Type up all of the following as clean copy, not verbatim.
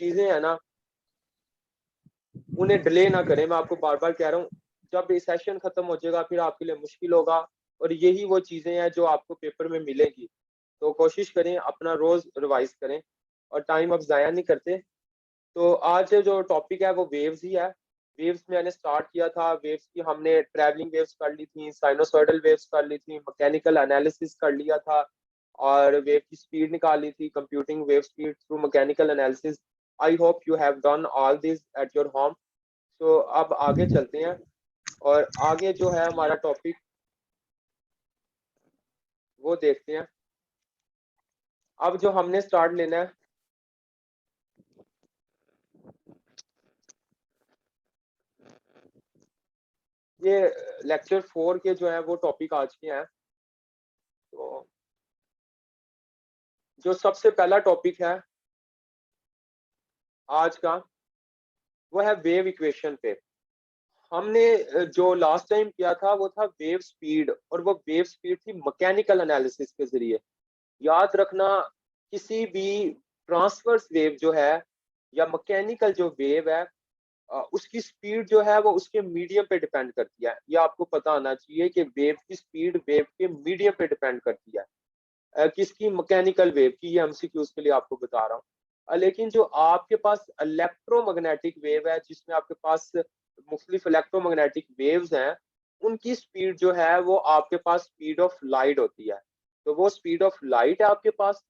चीजें है ना उन्हें डिले ना करें। मैं आपको बार बार कह रहा हूँ, जब ये सेशन खत्म हो जाएगा फिर आपके लिए मुश्किल होगा, और यही वो चीजें हैं जो आपको पेपर में मिलेगी। तो कोशिश करें अपना रोज रिवाइज करें और टाइम अब जाया नहीं करते। तो आज जो टॉपिक है वो वेव्स ही है। वेव्स मैंने स्टार्ट किया था, वेव्स की हमने ट्रैवलिंग वेव्स कर ली थी, साइनोसॉइडल वेव्स कर ली थी, मैकेनिकल एनालिसिस कर लिया था, और वेव की स्पीड निकाली थी, computing wave speed through mechanical analysis. I hope you have done all this at your home. तो अब आगे चलते हैं, और आगे जो है हमारा टॉपिक वो देखते हैं। अब जो हमने स्टार्ट लेना है, ये लेक्चर 4 के जो है वो टॉपिक आज के हैं। तो जो सबसे पहला टॉपिक है आज का, वो है वेव इक्वेशन पे। हमने जो लास्ट टाइम किया था वो था वेव स्पीड, और वो वेव स्पीड थी मैकेनिकल एनालिसिस के जरिए। याद रखना, किसी भी ट्रांसवर्स वेव जो है या मैकेनिकल जो वेव है, उसकी स्पीड जो है वो उसके मीडियम पे डिपेंड करती है। ये आपको पता होना चाहिए कि वेव की स्पीड वेव के मीडियम पे डिपेंड करती है। किसकी? मैकेनिकल वेव की। ये एमसीक्यूज के लिए आपको बता रहा हूँ। लेकिन जो आपके पास इलेक्ट्रोमैग्नेटिक वेव है, जिसमें आपके पास मुख्तलिफ इलेक्ट्रोमैग्नेटिक वेव्स हैं, उनकी स्पीड जो है वो आपके पास स्पीड ऑफ लाइट होती है। तो वो स्पीड ऑफ लाइट है आपके पास,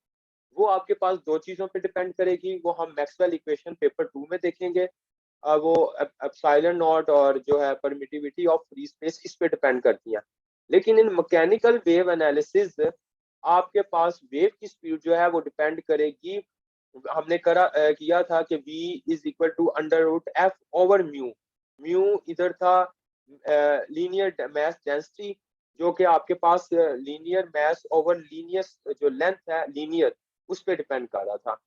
वो आपके पास दो चीजों पे डिपेंड करेगी। वो हम मैक्सवेल इक्वेशन पेपर 2 में देखेंगे। वो एप्सिलॉन नॉट और जो है परमिटिविटी ऑफ फ्री स्पेस, इस पे डिपेंड करती है। लेकिन इन मैकेनिकल वेव एनालिसिस आपके पास वेव की स्पीड जो है वो डिपेंड करेगी। हमने किया था कि v is equal to under root F over mu. Mu इधर था लीनियर मास डेंसिटी, जो कि आपके पास लीनियर मास ओवर लीनियर जो लेंथ है लीनियर, उस पर डिपेंड कर रहा था।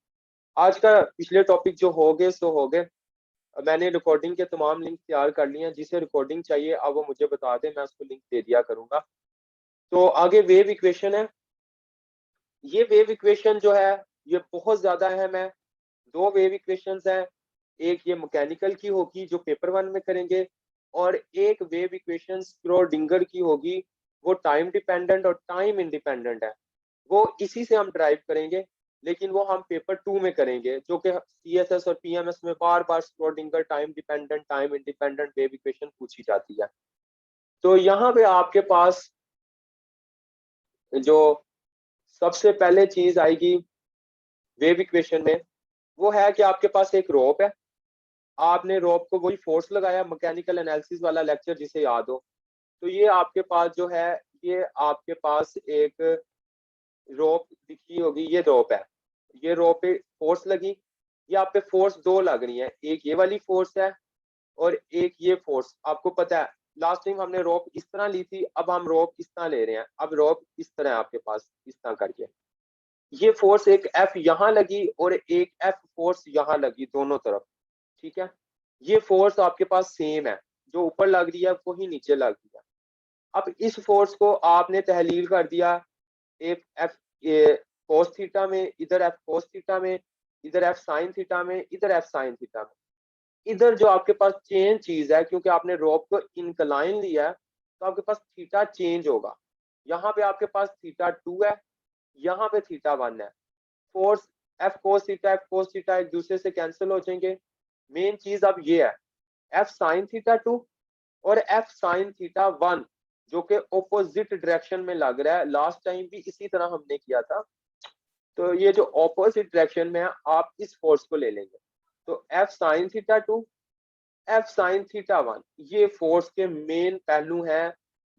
आज का पिछले टॉपिक जो हो गए सो हो गए। मैंने रिकॉर्डिंग के तमाम लिंक तैयार कर लिए हैं। जिसे रिकॉर्डिंग चाहिए अब वो मुझे बता दे, मैं उसको लिंक दे दिया करूंगा। तो आगे वेव इक्वेशन है। ये वेव इक्वेशन जो है ये बहुत ज्यादा अहम है। दो वेव इक्वेशंस हैं, एक ये मैकेनिकल की होगी जो पेपर 1 में करेंगे, और एक वेव इक्वेशन स्क्रोडिंगर की होगी। वो टाइम डिपेंडेंट और टाइम इंडिपेंडेंट है। वो इसी से हम ड्राइव करेंगे, लेकिन वो हम पेपर 2 में करेंगे, जो कि सीएसएस और पीएमएस में बार बार Schrodinger time dependent time independent wave equation पूछी जाती है। तो यहाँ पे आपके पास जो सबसे पहले चीज आएगी वेव इक्वेशन में, वो है कि आपके पास एक रोप है। आपने रोप को वही फोर्स लगाया, मैकेनिकल एनालिसिस वाला लेक्चर जिसे याद हो। तो ये आपके पास जो है, ये आपके पास एक रोप दिखी होगी, ये रोप है। ये रोप पे फोर्स लगी। ये आप पे फोर्स दो लग रही है, एक ये वाली फोर्स है और एक ये फोर्स। आपको पता है लास्ट टाइम हमने रोप इस तरह ली थी, अब हम रोप इस तरह ले रहे हैं। अब रोप इस तरह है आपके पास, इस तरह करके। ये फोर्स एक एफ यहाँ लगी और एक एफ फोर्स यहाँ लगी, दोनों तरफ। ठीक है, ये फोर्स आपके पास सेम है, जो ऊपर लग रही है वही नीचे लग रही है। अब इस फोर्स को आपने तहलील कर दिया, एक एफ कोस थीटा में, इधर एफ कोस थीटा में, इधर एफ साइन थीटा में, इधर एफ साइन थीटा में। इधर जो आपके पास चेंज चीज है, क्योंकि आपने रोप को इंक्लाइन लिया है, तो आपके पास थीटा चेंज होगा। यहाँ पे आपके पास थीटा 2 है, यहाँ पे थीटा 1 है। फोर्स एफ कोस थीटा एक दूसरे से कैंसिल हो जाएंगे। मेन चीज अब ये है, एफ साइन थीटा 2 और एफ साइन थीटा 1, जो कि ऑपोजिट डायरेक्शन में लग रहा है। लास्ट टाइम भी इसी तरह हमने किया था। तो ये जो ऑपोजिट डायरेक्शन में है, आप इस फोर्स को ले लेंगे। तो F sine theta 2 F sine theta 1, ये फोर्स के मेन पहलू हैं,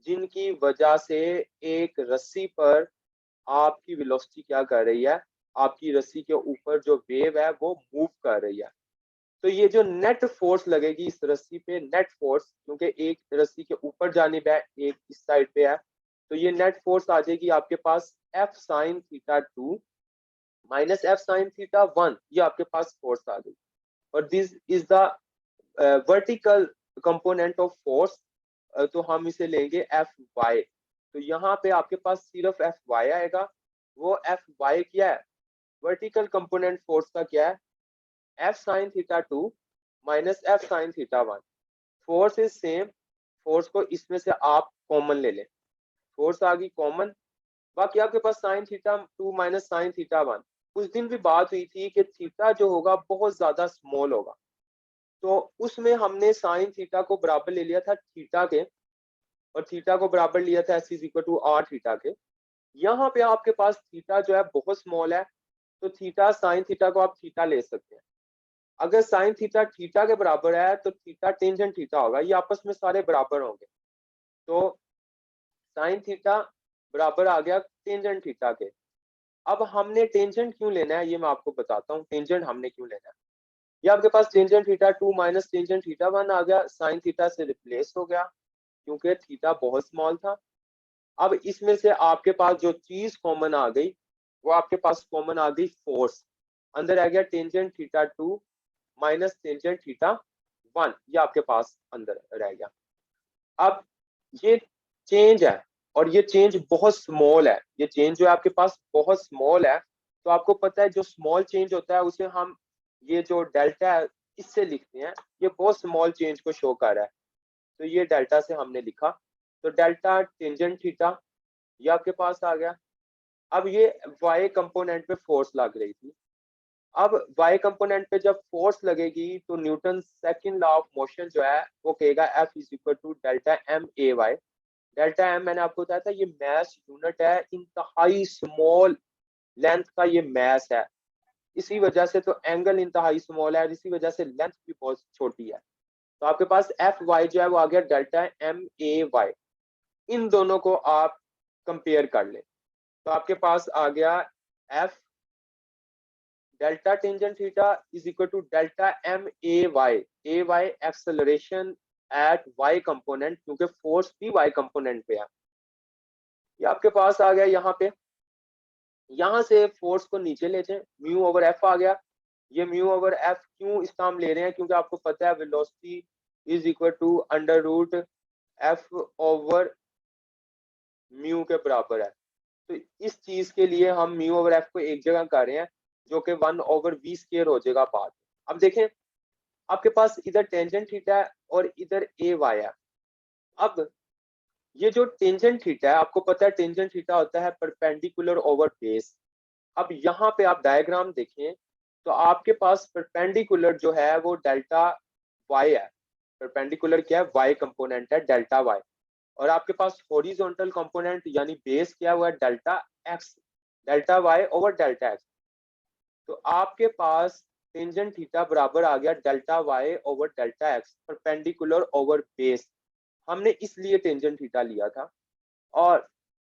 जिनकी वजह से एक रस्सी पर आपकी वेलोसिटी क्या कर रही है, आपकी रस्सी के ऊपर जो वेव है वो मूव कर रही है। तो ये जो नेट फोर्स लगेगी इस रस्सी पे, नेट फोर्स, क्योंकि एक रस्सी के ऊपर जानिब है एक इस साइड पे है, तो ये नेट फोर्स आ जाएगी आपके पास F sine theta 2 minus F sine theta 1। ये आपके पास फोर्स आ गई, और this is the vertical component of force. तो हम इसे लेंगे एफ वाई। तो यहाँ पे आपके पास सिर्फ एफ वाई आएगा। वो एफ वाई क्या है? वर्टिकल कंपोनेंट फोर्स का क्या है? F sine theta 2 minus F sine theta 1। Force is same, force को इसमें से आप कॉमन ले लें, फोर्स आ गई कॉमन। बाकी आपके पास sine theta 2 minus sine theta 1। उस दिन भी बात हुई थी कि थीटा जो होगा बहुत ज्यादा स्मॉल होगा, तो उसमें हमने साइन थीटा को बराबर ले लिया था थीटा के, और थीटा को बराबर लिया था S is equal to R theta के। यहाँ पे आपके पास थीटा जो है बहुत स्मॉल है, तो थीटा साइन थीटा को आप थीटा ले सकते हैं। अगर साइन थीटा थीटा के बराबर है तो थीटा टेंजेंट थीटा होगा, ये आपस में सारे बराबर होंगे। तो साइन थीटा बराबर आ गया टेंजेंट थीटा के। अब हमने टेंजेंट क्यों लेना है ये मैं आपको बताता हूँ, टेंजेंट हमने क्यों लेना है। ये आपके पास tangent theta 2 minus tangent theta 1 आ गया, साइन थीटा से रिप्लेस हो गया क्योंकि थीटा बहुत स्मॉल था। अब इसमें से आपके पास जो चीज कॉमन आ गई वो आपके पास कॉमन आ गई फोर्स। अंदर आ गया tangent theta 2 minus tangent theta 1, ये आपके पास अंदर रह गया। अब ये चेंज है और ये चेंज बहुत स्मॉल है, ये चेंज जो है आपके पास बहुत स्मॉल है। तो आपको पता है जो स्मॉल चेंज होता है उसे हम ये जो डेल्टा है इससे लिखते हैं, ये बहुत स्मॉल चेंज को शो कर रहा है, तो ये डेल्टा से हमने लिखा। तो डेल्टा टेंजेंट थीटा ये आपके पास आ गया। अब ये y कंपोनेंट पे फोर्स लग रही थी, अब y कंपोनेंट पे जब फोर्स लगेगी तो Newton second law of motion जो है वो कहेगा F is equal to delta M A Y. Delta M मैंने आपको बताया था ये मैस यूनिट है, इंतहाई स्मॉल लेंथ का ये मैस है, इसी वजह से तो एंगल इंतहाई स्मॉल है और इसी वजह से लेंथ भी बहुत छोटी है। तो आपके पास एफ वाई जो है वो आ गया डेल्टा एम ए वाई। इन दोनों को आप कंपेयर कर लें तो आपके पास आ गया F delta tangent theta is equal to delta M A Y acceleration at Y component, क्योंकि फोर्स भी वाई कंपोनेंट पे है। ये आपके पास आ गया यहाँ पे, यहाँ से फोर्स को नीचे ले जाए, म्यू ओवर एफ आ गया। ये म्यू ओवर एफ क्यों इस काम ले रहे हैं, क्योंकि आपको पता है velocity is equal to under root F over mu के बराबर है। तो इस चीज के लिए हम म्यू ओवर एफ को एक जगह कर रहे हैं जो कि 1 ओवर वी स्क्वायर हो जाएगा बाद। अब देखें आपके पास इधर टेंजेंट थीटा है और इधर ए वाई है। अब ये जो टेंजेंट थीटा है आपको पता है टेंजेंट थीटा होता है परपेंडिकुलर ओवर बेस। अब यहाँ पे आप डायग्राम देखें तो आपके पास परपेंडिकुलर जो है वो डेल्टा वाई है, परपेंडिकुलर क्या है वाई कंपोनेंट है डेल्टा वाई, और आपके पास हॉरिजॉन्टल कंपोनेंट यानी बेस क्या हुआ है delta X, delta Y over delta X. तो आपके पास टेंजेंट थीटा बराबर आ गया delta Y over delta X perpendicular over base, हमने इसलिए टेंजेंट थीटा लिया था। और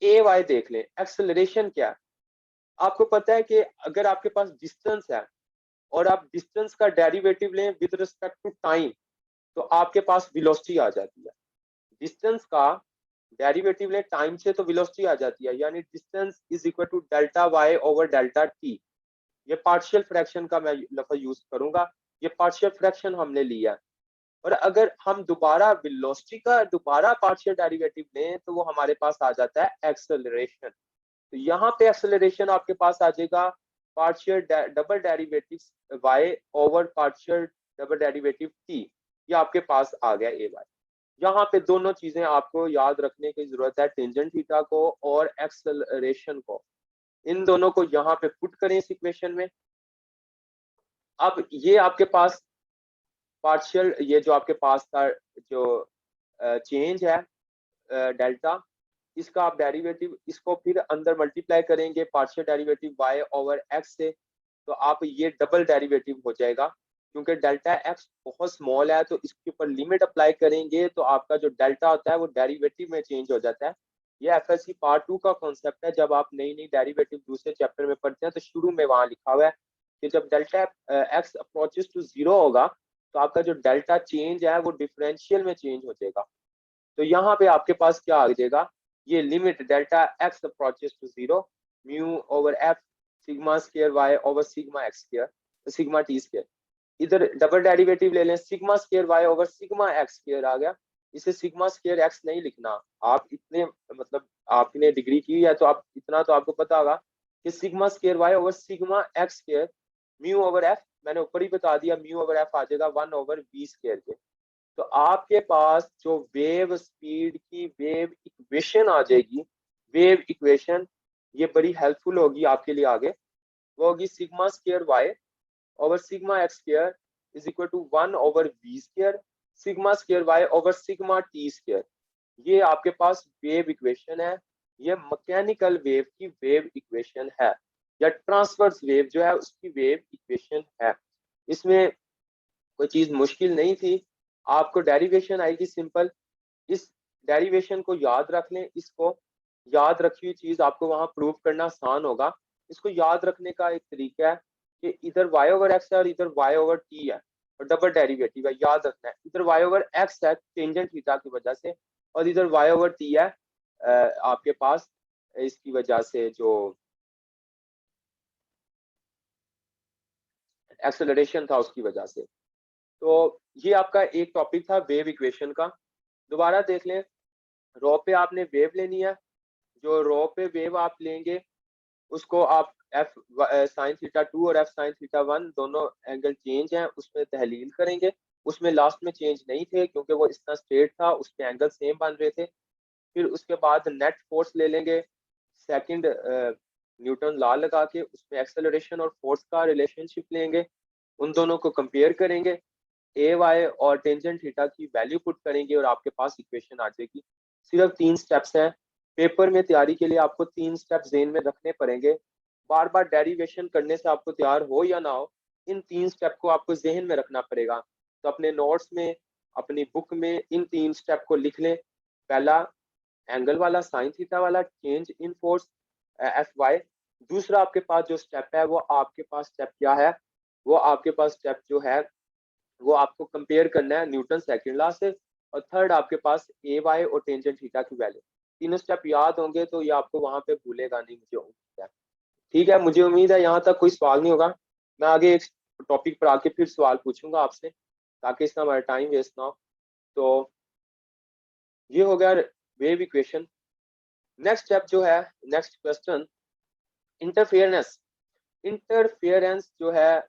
ए वाई देख लें, एक्सेलरेशन क्या है, आपको पता है कि अगर आपके पास डिस्टेंस है और आप डिस्टेंस का डेरिवेटिव लें विद रिस्पेक्ट टू टाइम तो आपके पास वेलोसिटी आ जाती है। डिस्टेंस का डेरिवेटिव लें टाइम से तो वेलोसिटी आ जाती है, यानी distance is equal to delta Y over delta T. ये पार्शियल फ्रैक्शन का मैं लफ्ज यूज करूंगा, ये पार्शियल फ्रैक्शन हमने लिया है। और अगर हम दोबारा वेलोसिटी का दोबारा पार्शियल डेरिवेटिव लें तो वो हमारे पास आ जाता है एक्सेलरेशन। तो यहाँ पे एक्सेलरेशन आपके पास आ जाएगा partial double derivative y over partial double derivative t, ये आपके पास आ गया ए वाई। यहाँ पे दोनों चीजें आपको याद रखने की जरूरत है, टेंजेंट थीटा को और एक्सेलरेशन को, इन दोनों को यहाँ पे पुट करें इस इक्वेशन में। अब ये आपके पास पार्शियल, ये जो आपके पास था जो चेंज है डेल्टा, इसका आप डेरिवेटिव इसको फिर अंदर मल्टीप्लाई करेंगे partial derivative y over x से, तो आप ये डबल डेरिवेटिव हो जाएगा। क्योंकि डेल्टा x बहुत स्मॉल है तो इसके ऊपर लिमिट अप्लाई करेंगे तो आपका जो डेल्टा होता है वो डेरिवेटिव में चेंज हो जाता है। ये एफएससी पार्ट 2 का कॉन्सेप्ट है, जब आप नई नई डेरिवेटिव दूसरे चैप्टर में पढ़ते हैं तो शुरू में वहां लिखा हुआ है कि जब डेल्टा x अप्रोचेस टू 0 होगा तो आपका जो डेल्टा चेंज है वो डिफरेंशियल में चेंज हो जाएगा। तो यहाँ पे आपके पास क्या आ जाएगा, ये limit delta x approaches to 0 mu over F sigma square Y over sigma x square sigma T square. इधर डबल डेरिवेटिव ले लें, sigma square Y over sigma x square आ गया। इसे सिग्मा स्क्वायर एक्स नहीं लिखना, आप इतने मतलब आपने डिग्री की है तो आप इतना तो आपको पता होगा कि sigma square Y over sigma x square mu over F मैंने ऊपर ही बता दिया, म्यू ओवर एफ आ जाएगा 1/v² के। तो आपके पास जो वेव स्पीड की वेव इक्वेशन आ जाएगी, वेव इक्वेशन, ये बड़ी हेल्पफुल होगी आपके लिए आगे। वो होगी sigma square Y over sigma x square is equal to 1/v², sigma square Y over sigma T square. ये आपके पास वेव इक्वेशन है, ये मैकेनिकल वेव की वेव इक्वेशन है, या ट्रांसवर्स वेव जो है उसकी वेव इक्वेशन है। इसमें कोई चीज मुश्किल नहीं थी, आपको डेरिवेशन आएगी सिंपल। इस डेरिवेशन को याद रख लें, इसको याद रखी हुई चीज आपको वहां प्रूव करना आसान होगा। इसको याद रखने का एक तरीका है कि इधर y ओवर एक्स है और इधर y ओवर टी है, और डबल डेरिवेटिव है, याद रखना है। इधर y ओवर एक्स है टेंजेंट थीटा की वजह से, और इधर y ओवर टी है आपके पास इसकी वजह से जो एक्सेलरेशन था उसकी वजह से। तो ये आपका एक टॉपिक था वेव इक्वेशन का। दोबारा देख लें, रो पे आपने वेव लेनी है, जो रो पे वेव आप लेंगे उसको आप एफ साइन थीटा 2 और एफ साइन थीटा 1 दोनों एंगल चेंज हैं उसमें तहलील करेंगे। उसमें लास्ट में चेंज नहीं थे क्योंकि वो इतना स्ट्रेट था, उसके एंगल सेम बन रहे थे। फिर उसके बाद नेट फोर्स ले लेंगे, सेकंड न्यूटन लॉ लगा के उसमें एक्सेलरेशन और फोर्स का रिलेशनशिप लेंगे, उन दोनों को कंपेयर करेंगे, ए वाई और टेंजेंट थीटा की वैल्यू पुट करेंगे और आपके पास इक्वेशन आ जाएगी। सिर्फ 3 स्टेप्स हैं, पेपर में तैयारी के लिए आपको 3 स्टेप ज़हन में रखने पड़ेंगे। बार बार डेरिवेशन करने से आपको तैयार हो या ना हो, इन 3 स्टेप को आपको जहन में रखना पड़ेगा। तो अपने नोट्स में, अपनी बुक में इन 3 स्टेप को लिख लें। पहला एंगल वाला, साइन थीटा वाला, change in force F Y. दूसरा आपके पास जो स्टेप है वो आपके पास स्टेप क्या है, वो आपके पास स्टेप जो है वो आपको कंपेयर करना है न्यूटन सेकंड लॉ से। और थर्ड आपके पास ए वाई और टेंजेंट थीटा की वैल्यू। तीनों स्टेप याद होंगे तो ये आपको वहां पे भूलेगा नहीं, मुझे उम्मीद है। ठीक है, मुझे उम्मीद है यहाँ तक कोई सवाल नहीं होगा। मैं आगे एक टॉपिक पर आके फिर सवाल पूछूंगा आपसे, ताकि इसका हमारा टाइम वेस्ट ना हो। तो ये हो गया वेव इक्वेशन। नेक्स्ट स्टेप जो है, नेक्स्ट क्वेश्चन, इंटरफेरेंस। इंटरफेरेंस जो है,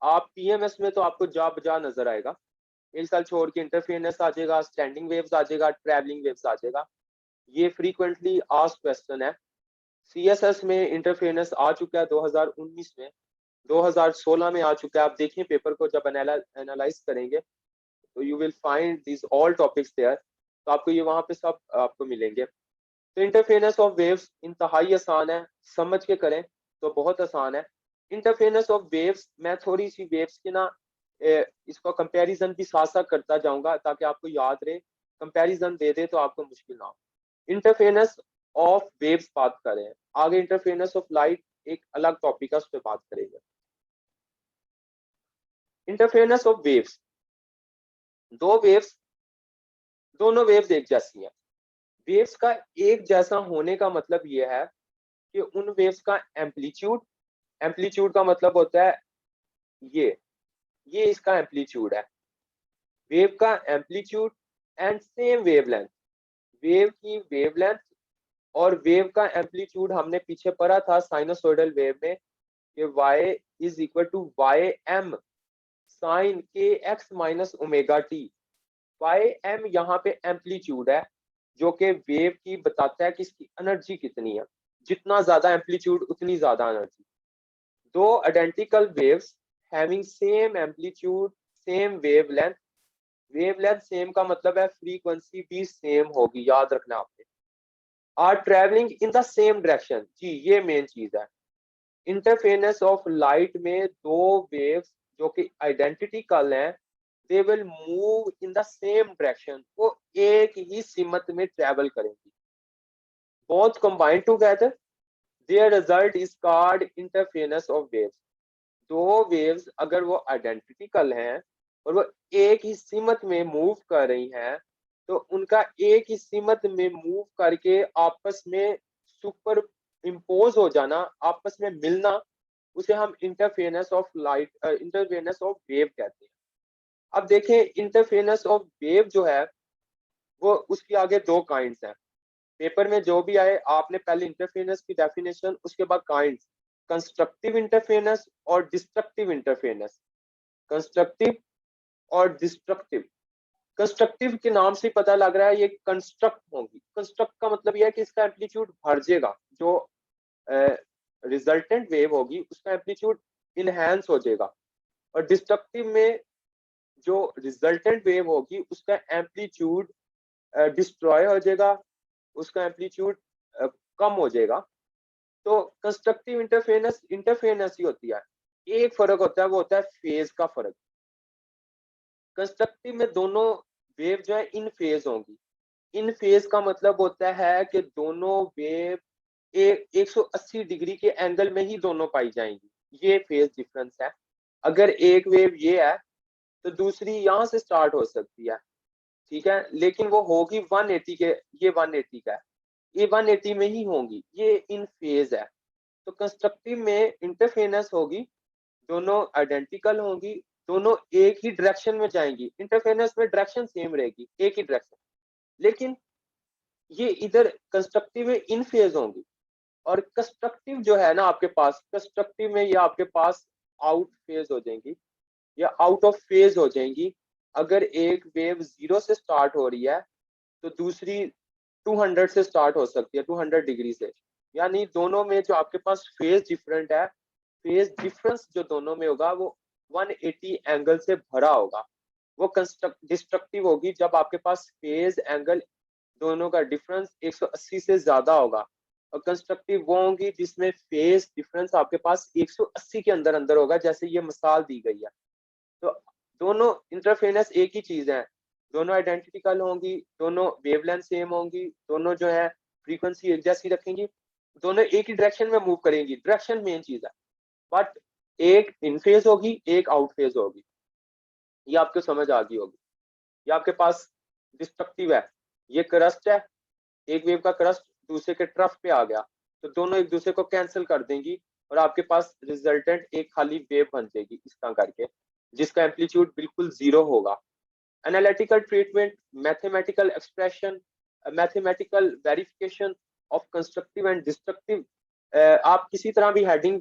आप पीएमएस में तो आपको जा बजा नजर आएगा, एक साल छोड़ के इंटरफेरेंस आ जाएगा, स्टैंडिंग वेव्स आ जाएगा, ट्रैवलिंग वेव्स आ जाएगा। ये फ्रीक्वेंटली आस्क्ड क्वेश्चन है। सीएसएस में इंटरफेरेंस आ चुका है 2019 में, 2016 में आ चुका है। आप देखिए पेपर को जब एनालाइज करेंगे तो you will find this all topics there, तो आपको ये वहां पे सब आपको मिलेंगे। तो इंटरफेरेंस ऑफ वेव्स इंतहाई आसान है, समझ के करें तो बहुत आसान है। इंटरफेरेंस ऑफ वेव्स, मैं थोड़ी सी वेव्स के ना इसको कंपैरिजन भी साथ साथ करता जाऊंगा ताकि आपको याद रहे, कंपैरिजन दे दे तो आपको मुश्किल ना हो। इंटरफेरेंस ऑफ वेव्स बात करें, आगे इंटरफेरेंस ऑफ लाइट एक अलग टॉपिक है, उस पर बात करेंगे। इंटरफेरेंस ऑफ वेव्स, दो वेव्स, दोनों वेव्स एक जैसी हैं। वेव्स का एक जैसा होने का मतलब ये है कि उन वेव्स का एम्पलीट्यूड, एम्पलीट्यूड का मतलब होता है ये इसका एम्पलीट्यूड है, वेव का amplitude and same wavelength. Wave की वेवलेंथ और वेव का एम्पलीट्यूड हमने पीछे पढ़ा था साइनोसॉइडल वेव में कि y is equal to y m sine k x minus omega t. Y m यहाँ पे एम्पलीट्यूड है जो कि वेव की बताता है कि इसकी एनर्जी कितनी है, जितना ज्यादा एम्पलीट्यूड उतनी ज्यादा एनर्जी। दो identical waves having same amplitude same wavelength, wavelength same का मतलब है फ्रीक्वेंसी भी सेम होगी, याद रखना आपने। Are travelling in the same direction, जी ये मेन चीज है। इंटरफेरेंस ऑफ लाइट में दो वेव्स जो कि आइडेंटिकल हैं, they will move in the same direction, वो एक ही सिमत में ट्रेवल करेंगी। Both combined together there result is called interference of waves. दो वेव्स अगर वो आइडेंटिकल हैं और वो एक ही सिमत में मूव कर रही हैं, तो उनका एक ही सिमत में मूव करके आपस में सुपर इम्पोज हो जाना, आपस में मिलना, उसे हम interference of light, interference of wave कहते हैं। अब देखें इंटरफेरेंस ऑफ वेव जो है वो उसकी आगे दो काइंड्स हैं। पेपर में जो भी आए आपने पहले इंटरफेरेंस की डेफिनेशन, उसके बाद काइंड्स, कंस्ट्रक्टिव इंटरफेरेंस और डिस्ट्रक्टिव इंटरफेरेंस। कंस्ट्रक्टिव और डिस्ट्रक्टिव। कंस्ट्रक्टिव के नाम से पता लग रहा है ये कंस्ट्रक्ट होगी। कंस्ट्रक्ट का मतलब यह है कि इसका एम्पलीट्यूड बढ़ जाएगा, जो रिजल्टेंट वेव होगी उसका एम्पलीट्यूड इनहेंस हो जाएगा। और डिस्ट्रक्टिव में जो रिजल्टेंट वेव होगी उसका एम्पलीट्यूड डिस्ट्रॉय हो जाएगा, उसका एम्पलीट्यूड कम हो जाएगा। तो कंस्ट्रक्टिव इंटरफेरेंस इंटरफेरेंस ही होती है। एक फर्क होता है, वो होता है फेज का फर्क। कंस्ट्रक्टिव में दोनों वेव जो है इन फेज होंगी। इन फेज का मतलब होता है कि दोनों वेव 180 डिग्री के एंगल में ही दोनों पाई जाएंगी, ये फेज डिफरेंस है। अगर एक वेव ये है तो दूसरी यहाँ से स्टार्ट हो सकती है, ठीक है, लेकिन वो होगी 180 के, ये 180 का है, ये 180 में ही होंगी, ये इन फेज है। तो कंस्ट्रक्टिव में इंटरफेरेंस होगी, दोनों आइडेंटिकल होंगी, दोनों एक ही डायरेक्शन में जाएंगी। इंटरफेरेंस में डायरेक्शन सेम रहेगी, एक ही डायरेक्शन, लेकिन ये इधर कंस्ट्रक्टिव में इन फेज होंगी। और कंस्ट्रक्टिव जो है ना आपके पास, कंस्ट्रक्टिव में ये आपके पास आउट फेज हो जाएंगी या आउट ऑफ फेज हो जाएंगी। अगर एक वेव 0 से स्टार्ट हो रही है तो दूसरी 200 से स्टार्ट हो सकती है, 200 डिग्री से। यानी दोनों में जो आपके पास फेज डिफरेंट है, फेज डिफरेंस जो दोनों में होगा वो 180 एंगल से भरा होगा। वो कंस्ट्रक्ट डिस्ट्रक्टिव होगी जब आपके पास फेज एंगल दोनों का डिफरेंस 180 से ज्यादा होगा। और कंस्ट्रक्टिव वो होंगी जिसमें फेज डिफरेंस आपके पास 180 के अंदर अंदर होगा, जैसे ये मिसाल दी गई है। तो दोनों इंटरफेरेंस एक ही चीज है, दोनों आइडेंटिकल होंगी, दोनों वेवलेंथ सेम होंगी, दोनों जो है फ्रीक्वेंसी एक जैसी रखेंगी, दोनों एक ही डायरेक्शन में मूव करेंगी। डायरेक्शन मेन चीज है, बट एक इन फेज होगी, एक आउट फेज होगी। ये आपको समझ आ गई होगी। ये आपके पास डिस्ट्रक्टिव है, ये क्रस्ट है, एक वेव का क्रस्ट दूसरे के ट्रफ पे आ गया तो दोनों एक दूसरे को कैंसिल कर देंगी और आपके पास रिजल्टेंट एक खाली वेव बन जाएगी इस तरह करके, जिसका एम्पलीट्यूड बिल्कुल 0 होगा। Analytical treatment, mathematical expression, mathematical verification of constructive and destructive. आप किसी तरह भी हेडिंग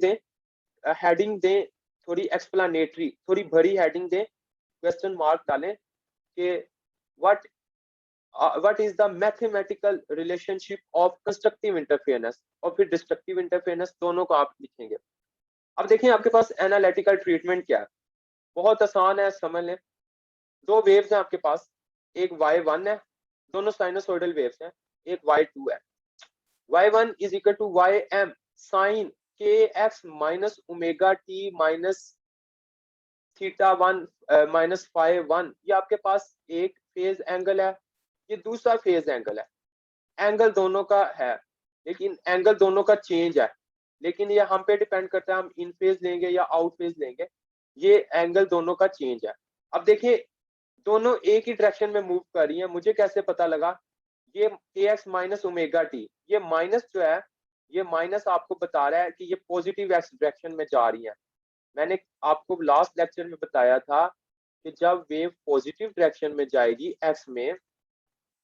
दें, थोड़ी एक्सप्लेनेटरी, थोड़ी भरी हेडिंग दें, क्वेश्चन मार्क डालें कि what what is the mathematical relationship of constructive interference, और फिर डिस्ट्रक्टिव इंटरफेरेंस, दोनों को आप लिखेंगे। अब देखिए आपके पास एनालिटिकल ट्रीटमेंट क्या है, बहुत आसान है, समझ लें। दो वेव्स हैं आपके पास, एक y1 है, दोनों साइनोसॉइडल वेव्स हैं, एक y2 है। y1 is equal to ym sine kx minus omega T minus theta 1 minus five 1। ये आपके पास एक फेज एंगल है, ये दूसरा फेज एंगल है। एंगल दोनों का है, लेकिन एंगल दोनों का चेंज है, लेकिन ये हम पे डिपेंड करता है हम इन फेज लेंगे या आउट फेज लेंगे। ये एंगल दोनों का चेंज है। अब देखिए दोनों एक ही डायरेक्शन में मूव कर रही हैं, मुझे कैसे पता लगा? ये kx माइनस ओमेगा टी, ये माइनस जो है, ये माइनस आपको बता रहा है कि ये पॉजिटिव एक्स डायरेक्शन में जा रही है। मैंने आपको लास्ट लेक्चर में बताया था कि जब वेव पॉजिटिव डायरेक्शन में जाएगी एक्स में,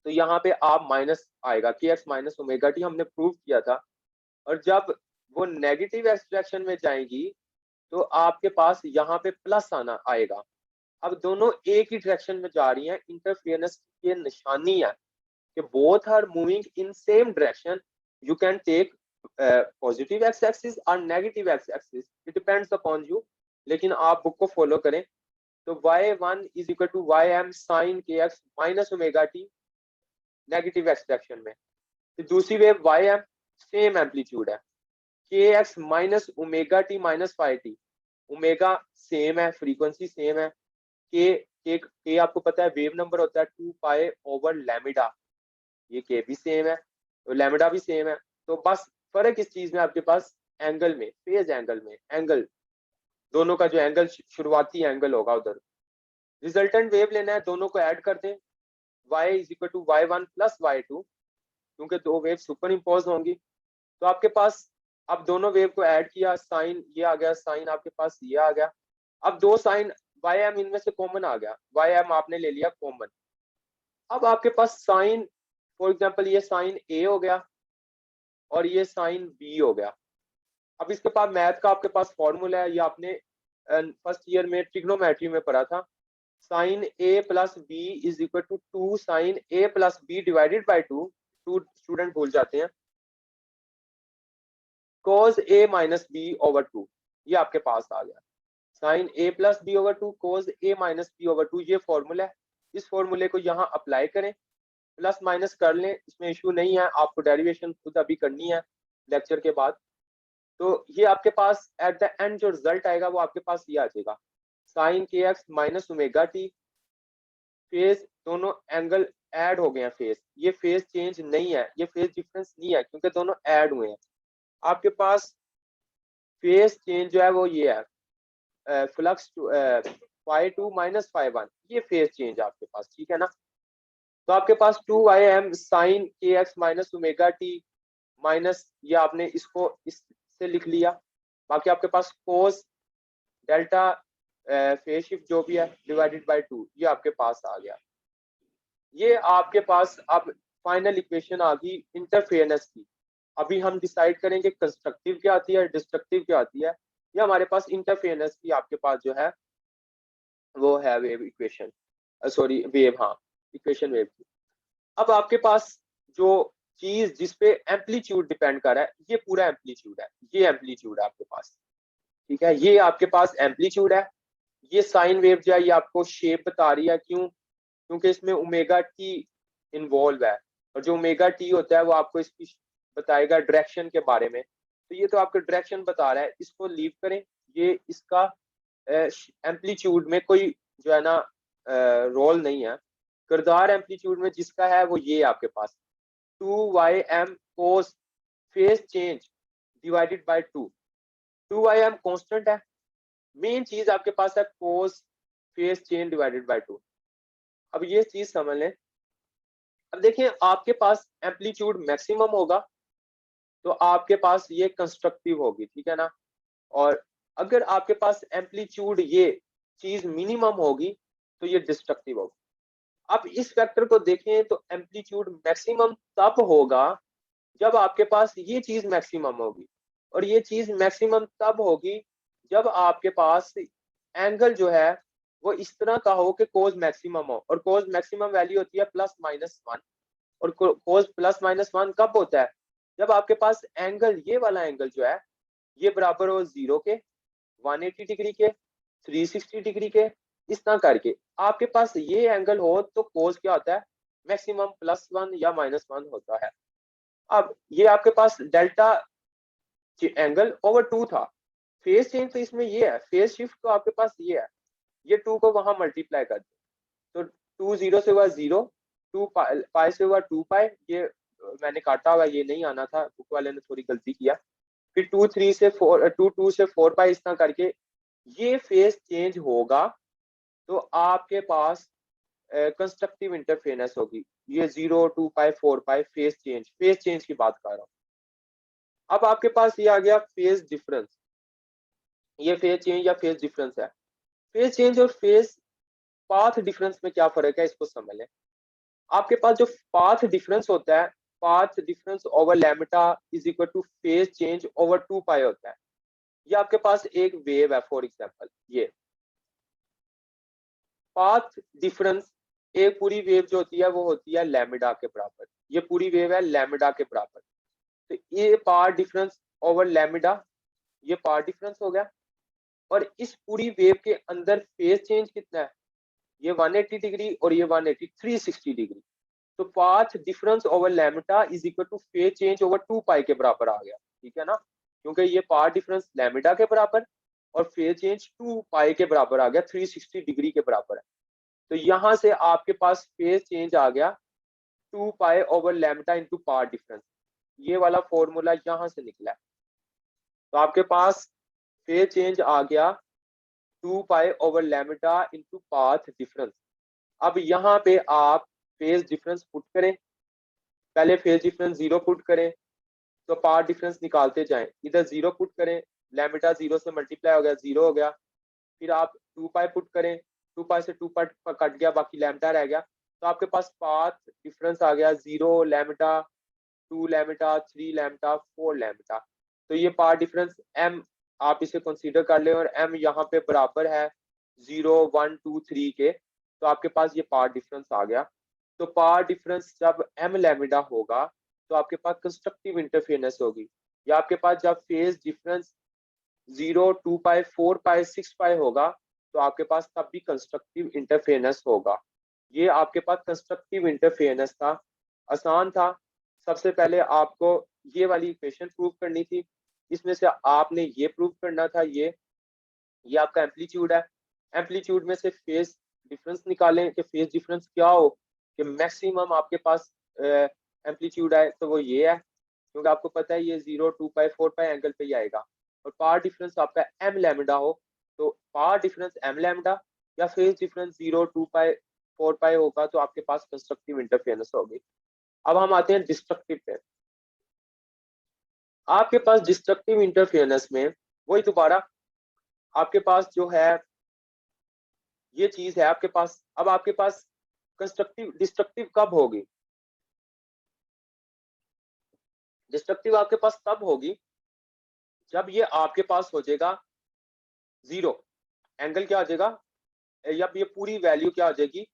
तो यहाँ पे आप माइनस आएगा, कि एक्स माइनस ओमेगा टी, हमने प्रूव किया था। और जब वो नेगेटिव एक्स डायरेक्शन में जाएंगी तो आपके पास यहाँ पे प्लस आना आएगा। अब दोनों एक ही डायरेक्शन में जा रही हैं, इंटरफेरेंस की निशानी है कि both are moving in same direction. You can take positive x axis और negative x axis, it depends upon you, लेकिन आप बुक को फॉलो करें। तो y1 is equal to ym sine k x minus omega t negative x direction में। तो दूसरी wave ym same amplitude है, k x minus omega T minus five t, omega same है, फ्रीक्वेंसी सेम है, के आपको पता है वेव नंबर होता है 2 पाई ओवर लैम्डा, ये के भी सेम है, तो लैम्डा भी सेम है। तो बस फर्क इस चीज में आपके पास एंगल में, फेज एंगल में, एंगल दोनों का जो एंगल शुरुआती एंगल होगा उधर। रिजल्टेंट वेव लेना है, दोनों को ऐड कर दें, y is equal to y1 plus y2, क्योंकि दो वेव सुपर इम्पोज होंगी। तो आपके पास अब दोनों वेव को ऐड किया, साइन ये आ गया, साइन आपके पास ये आ गया। अब दो साइन ym इनमें से कॉमन आ गया, ym आपने ले लिया कॉमन। अब आपके पास साइन, फॉर एग्जांपल ये साइन a हो गया और ये साइन b हो गया। अब इसके पास मैथ का आपके पास फॉर्मूला है, ये आपने फर्स्ट ईयर में ट्रिग्नोमेट्री में पढ़ा था। Sine A plus B is equal to 2 sine A plus B divided by 2, student भूल जाते हैं, cos a minus B over 2, ये आपके पास आ गया। Sine A plus B over 2 cos a minus B over 2, ये फॉर्मूला है। इस फॉर्मूले को यहाँ अप्लाई करें, प्लस माइनस कर लें, इसमें इशू नहीं है, आपको डेरिवेशन खुद अभी करनी है लेक्चर के बाद। तो ये आपके पास एट द एंड जो रिजल्ट आएगा वो आपके पास ये आ जाएगा, sign k x minus omega T. Phase दोनों एंगल ऐड हो गए हैं, फेज, ये फेज चेंज नहीं है, ये फेज डिफरेंस नहीं है, क्योंकि दोनों ऐड हुए हैं। आपके पास फेज चेंज जो है वो ये है, फ्लक्स फाई 2 माइनस फाई 1, ये फेज चेंज आपके पास, ठीक है ना। तो आपके पास 2 sign k x minus omega T minus, ये आपने इसको इससे लिख लिया। बाकी आपके पास कोस डेल्टा फेज शिफ्ट जो भी है डिवाइडेड बाय 2, ये आपके पास आ गया। ये आपके पास अब फाइनल इक्वेशन आ गई इंटरफेरेंस की। अभी हम डिसाइड करेंगे कंस्ट्रक्टिव क्या आती है, डिस्ट्रक्टिव क्या आती है। ये हमारे पास इंटरफेरेंस की आपके पास जो है वो है वेव इक्वेशन, सॉरी वेव, हाँ इक्वेशन वेव की। अब आपके पास जो चीज जिसपे एम्पलीट्यूड डिपेंड कर रहा है, ये पूरा एम्पलीट्यूड है, ये एम्पलीट्यूड है आपके पास, ठीक है, ये आपके पास एम्पलीट्यूड है। ये साइन वेव जो है ये आपको शेप बता रही है, क्यों, क्योंकि इसमें ओमेगा टी इन्वॉल्व है, और जो ओमेगा टी होता है वो आपको इसकी बताएगा डायरेक्शन के बारे में। तो ये तो आपको डायरेक्शन बता रहा है, इसको लीव करें। ये इसका एम्पलीट्यूड में कोई जो है ना रोल नहीं है। किरदार एम्पलीट्यूड में जिसका है वो ये आपके पास 2 cos phase change divided by 2। 2 constant है, मेन चीज आपके पास है cos phase change divided by 2। अब ये चीज समझ लें। अब देखिए आपके पास एम्पलीट्यूड मैक्सिमम होगा तो आपके पास ये कंस्ट्रक्टिव होगी, ठीक है ना। और अगर आपके पास एम्पलीट्यूड ये चीज मिनिमम होगी तो ये डिस्ट्रक्टिव होगी। अब इस फैक्टर को देखें तो एम्पलीट्यूड मैक्सिमम तब होगा जब आपके पास ये चीज मैक्सिमम होगी, और ये चीज मैक्सिमम तब होगी जब आपके पास एंगल जो है वो इस तरह का हो कि कोज मैक्सिमम हो, और कोज मैक्सिमम वैल्यू होती है +-1। और कोज +-1 कब होता है, जब आपके पास एंगल, ये वाला एंगल जो है ये बराबर हो 0 के, 180 डिग्री के, 360 डिग्री के, इस तरह करके आपके पास ये एंगल हो तो कोस क्या होता है, मैक्सिमम +1 या -1 होता है। अब ये आपके पास डेल्टा एंगल ओवर 2 था, फेज चेंज तो इसमें ये है, फेज शिफ्ट तो आपके पास ये है, ये 2 को वहां मल्टीप्लाई कर दो तो 2 0 से हुआ 0, 2 पाई से हुआ 2 पाई, ये मैंने काटा हुआ, ये नहीं आना था, बुक वाले ने थोड़ी गलती किया। फिर 2 3 से 4, 2 2 से 4 पाई, इस तरह करके ये फेज चेंज होगा तो आपके पास कंस्ट्रक्टिव इंटरफेरेंस होगी। ये 0 2 पाई 4 पाई फेज चेंज की बात कर रहा हूँ। अब आपके पास ये आ गया फेज डिफरेंस, ये फेज चेंज या फेज डिफरेंस है। फेज चेंज और फेज पाथ डिफरेंस में क्या फर्क है, इसको समझ लें। आपके पास जो पाथ डिफरेंस होता है, path difference over lambda is equal two phase change over 2 पाई होता है। ये आपके पास एक वेव है, फॉर एग्जांपल ये पाथ डिफरेंस, एक पूरी वेव जो होती है वो होती है लैम्डा के बराबर, ये पूरी वेव है लैम्डा के बराबर। तो ये पाथ डिफरेंस ओवर लैम्डा, ये पाथ डिफरेंस हो गया। और इस पूरी वेव के अंदर फेज चेंज कितना है, ये 180 डिग्री और ये 180 360 डिग्री। तो path difference over lambda is equal two phase change over 2 पाई के बराबर आ गया, ठीक है ना, क्योंकि ये पाथ डिफरेंस लैम्डा के बराबर और फेज चेंज 2 पाई के बराबर आ गया, 360 डिग्री के बराबर है। तो यहां से आपके पास फेज चेंज आ गया 2 pi over lambda into path difference, ये वाला फॉर्मूला यहां से निकला है। तो आपके पास फेज चेंज आ गया 2 pi over lambda into path difference. अब यहाँ पे आप फेज डिफरेंस पुट करें, पहले फेज डिफरेंस 0 पुट करें तो पाथ डिफरेंस निकालते जाएं, इधर 0 पुट करें, लैम्डा 0 से मल्टीप्लाई हो गया, 0 हो गया। फिर आप 2 पाई पुट करें, 2 पाई से 2 पाई कट गया, बाकी लैम्डा रह गया। तो आपके पास पाथ डिफरेंस आ गया 0 लैम्डा, 2 लैम्डा, 3 लैम्डा, 4 लैम्डा। तो ये पार्ट डिफरेंस m आप इसे कंसीडर कर ले और m यहाँ पे बराबर है 0 1 2 3 के, तो आपके पास ये पार्ट डिफरेंस आ गया। तो पार्ट डिफरेंस जब m लैम्डा होगा तो आपके पास कंस्ट्रक्टिव इंटरफेरेंस होगी, या आपके पास जब फेज डिफरेंस 0 2 पाई 4 पाई 6 पाई होगा तो आपके पास तब भी कंस्ट्रक्टिव इंटरफेरेंस होगा। ये आपके पास कंस्ट्रक्टिव इंटरफेरेंस था, आसान था। सबसे पहले आपको ये वाली इक्वेशन प्रूव करनी थी, इसमें से आपने ये प्रूव करना था, ये आपका एम्पलीट्यूड है। एम्पलीट्यूड में से फेज डिफरेंस निकालें कि फेज डिफरेंस क्या हो कि मैक्सिमम आपके पास एम्पलीट्यूड है, तो वो ये है, क्योंकि आपको पता है ये 0 2 पाई 4 पाई एंगल पे ही आएगा। और पावर डिफरेंस आपका एम लैम्डा हो तो पावर डिफरेंस एम लैम्डा या फेज डिफरेंस 0 2 पाई 4 पाई होगा तो आपके पास कंस्ट्रक्टिव इंटरफेरेंस होगी। अब हम आते हैं डिस्ट्रक्टिव पे। आपके पास डिस्ट्रक्टिव इंटरफेरेंस में वही दोबारा आपके पास जो है ये चीज है आपके पास। अब आपके पास कंस्ट्रक्टिव डिस्ट्रक्टिव कब होगी? डिस्ट्रक्टिव आपके पास तब होगी जब ये आपके पास हो जाएगा 0, एंगल क्या हो जाएगा, जब ये पूरी वैल्यू क्या हो जाएगी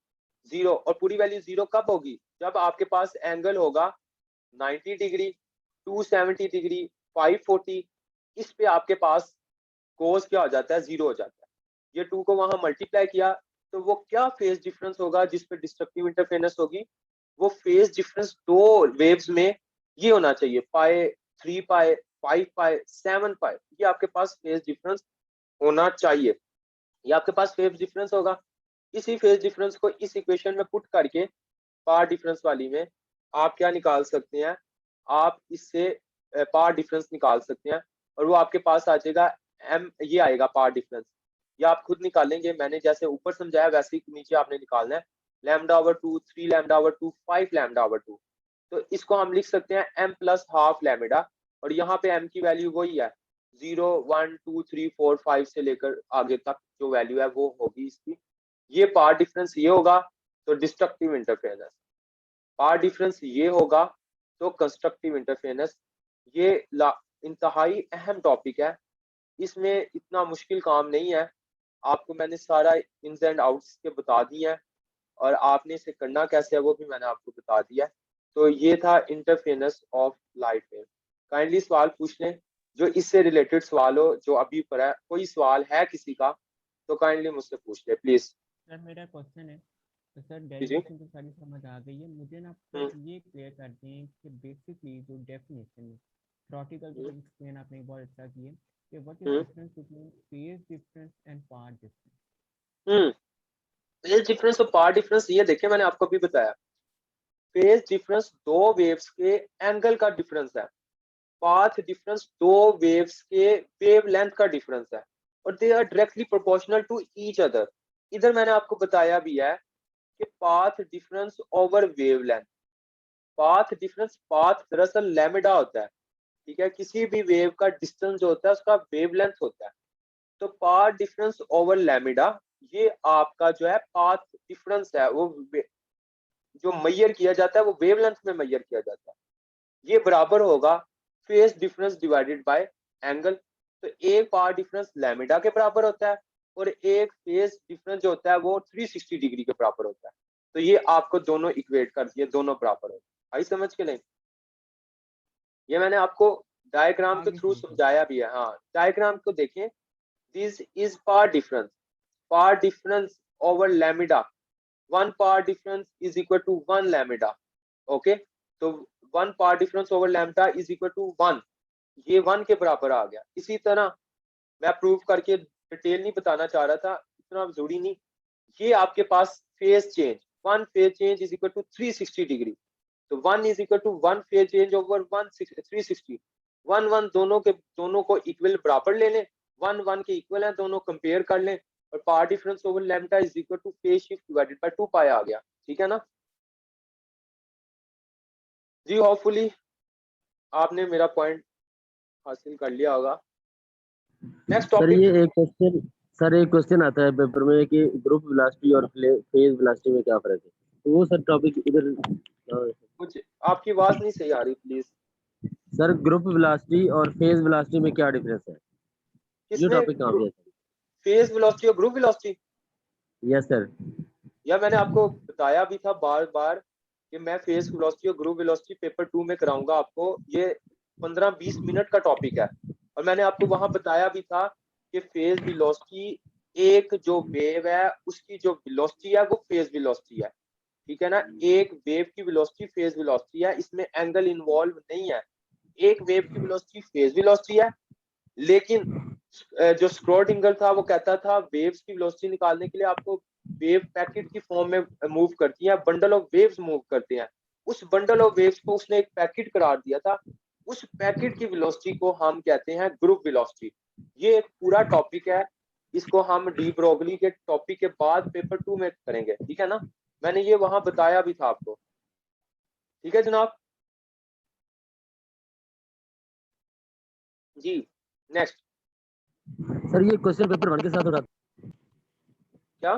0। और पूरी वैल्यू 0 कब होगी? जब आपके पास एंगल होगा 90 डिग्री, 270 डिग्री, 540, इस पे आपके पास कोस क्या हो जाता है, 0 हो जाता है। ये 2 को वहां मल्टीप्लाई किया तो वो क्या फेज डिफरेंस होगा जिस पे डिस्ट्रक्टिव इंटरफेरेंस होगी? वो फेज डिफरेंस दो वेव्स में ये होना चाहिए, पाई 3 पाई 5 पाई 7 पाई, ये आपके पास फेज डिफरेंस होना चाहिए। ये आपके पास फेज डिफरेंस होगा। इसी फेज डिफरेंस को इस इक्वेशन में पुट करके पावर डिफरेंस वाली में आप क्या निकाल सकते हैं, आप इससे पावर डिफरेंस निकाल सकते हैं और वो आपके पास आ जाएगा एम, ये आएगा पावर डिफरेंस। या आप खुद निकालेंगे, मैंने जैसे ऊपर समझाया वैसे ही नीचे आपने निकालना है। Lambda over 2, 3 lambda over 2, 5 lambda over 2। तो इसको हम लिख सकते हैं m प्लस हाफ लैम्डा, और यहाँ पे m की वैल्यू वही है 0 1 2 3 4 5 से लेकर आगे तक जो वैल्यू है वो होगी इसकी। ये पावर डिफरेंस ये होगा तो डिस्ट्रक्टिव इंटरफेरेंस, पावर डिफरेंस ये होगा तो कंस्ट्रक्टिव इंटरफेरेंस। ये इंतहाई अहम टॉपिक है, इसमें इतना मुश्किल काम नहीं है। आपको मैंने सारा इन्स एंड आउट्स के बता दिए हैं और आपने इसे करना कैसे है वो भी मैंने आपको बता दिया। तो ये था interference of light wave. Kindly सवाल पूछ लें जो इससे रिलेटेड सवाल हो, जो अभी पर है। कोई सवाल है किसी का तो काइंडली मुझसे पूछ ले प्लीज। सर मेरा क्वेश्चन है, तो सर जी डेरिवेशन तो सारी समझ आ गई है, मुझे ना आप ये क्लियर कर दें कि बेसिकली जो डेफिनेशन है थ्योरेटिकल तो एक्सप्लेन आपने बहुत अच्छा किया कि what is difference between phase difference and path difference. Phase difference और पार्ट डिफरेंस ये देखिए मैंने आपको अभी बताया। फेज डिफरेंस दो वेव्स के एंगल का डिफरेंस है, पाथ डिफरेंस दो वेव्स के वेवलेंथ का डिफरेंस है, और they are directly proportional to each other. इधर मैंने आपको बताया भी है कि path difference over wavelength, path difference, path दरअसल लैम्डा होता है, ठीक है, किसी भी वेव का डिस्टेंस जो होता है उसका वेवलेंथ होता है। तो पाथ डिफरेंस ओवर लैम्डा ये आपका जो है पाथ डिफरेंस है, वो जो मेजर किया जाता है वो वेवलेंथ में मेजर किया जाता है। ये बराबर होगा phase difference divided by angle. तो एक पाथ डिफरेंस लैम्डा के बराबर होता है और एक फेज डिफरेंस जो होता है वो 360 डिग्री के बराबर होता है। तो ये आपको दोनों इक्वेट कर दिए, दोनों बराबर होते हैं। आई समझ के नहीं? ये मैंने आपको डायग्राम के आगे थ्रू समझ समझाया भी है। हाँ, डायग्राम को देखें। This is path difference over lambda, one path difference is equal to one lambda. Okay, तो one path difference over lambda is equal to 1, ये 1 के बराबर आ गया। इसी तरह मैं प्रूव करके डिटेल नहीं बताना चाह रहा था, इतना जरूरी नहीं। ये आपके पास phase change, one phase change is equal to 360 degree. तो 1 is equal to 1 phase change over 360। 1 1 दोनों को इक्वल बराबर ले लें, 1 1 के इक्वल है, दोनों कंपेयर कर लें, और path difference over lambda is equal two phase shift divided by 2 पाई आ गया। ठीक है ना जी? होपफुली आपने मेरा पॉइंट हासिल कर लिया होगा। Next sir topic. ये एक क्वेश्चन आता है पेपर में कि ग्रुप वेलोसिटी और फेज वेलोसिटी में क्या फर्क है, तो वो सर टॉपिक इधर कुछ आपकी आवाज नहीं सही आ रही, प्लीज। सर ग्रुप वेलोसिटी और फेज वेलोसिटी में क्या डिफरेंस है? ये किसमें? टॉपिक कहाँ पे है? फेज वेलोसिटी और ग्रुप वेलोसिटी? Yes sir. या मैंने आपको बताया भी था बार बार कि मैं फेज वेलोसिटी और ग्रुप वेलोसिटी पेपर 2 में कराऊंगा आपको। ये 15-20 मिनट का टॉपिक है और मैंने आपको वहां बताया भी था कि फेज वेलोसिटी, एक जो वेव है उसकी जो वेलोसिटी है वो फेज वेलोसिटी है, ठीक है ना। एक वेव की वेलोसिटी फेज वेलोसिटी है, इसमें एंगल इन्वॉल्व नहीं है। एक वेव की वेलोसिटी फेज वेलोसिटी है, लेकिन जो स्क्रोडिंगर था वो कहता था वेव्स की वेलोसिटी निकालने के लिए आपको वेव पैकेट की फॉर्म में मूव करती है, बंडल ऑफ वेव्स मूव करते हैं। उस बंडल ऑफ वेव्स को उसने एक पैकेट करार दिया था, उस पैकेट की वेलोसिटी को हम कहते हैं ग्रुप वेलोसिटी। ये एक पूरा टॉपिक है, इसको हम डी ब्रोगली के टॉपिक के बाद पेपर 2 में करेंगे, ठीक है ना। मैंने ये वहां बताया भी था आपको, ठीक है जनाब जी। नेक्स्ट। सर ये क्वेश्चन पेपर 1 के साथ हो रहा था। क्या?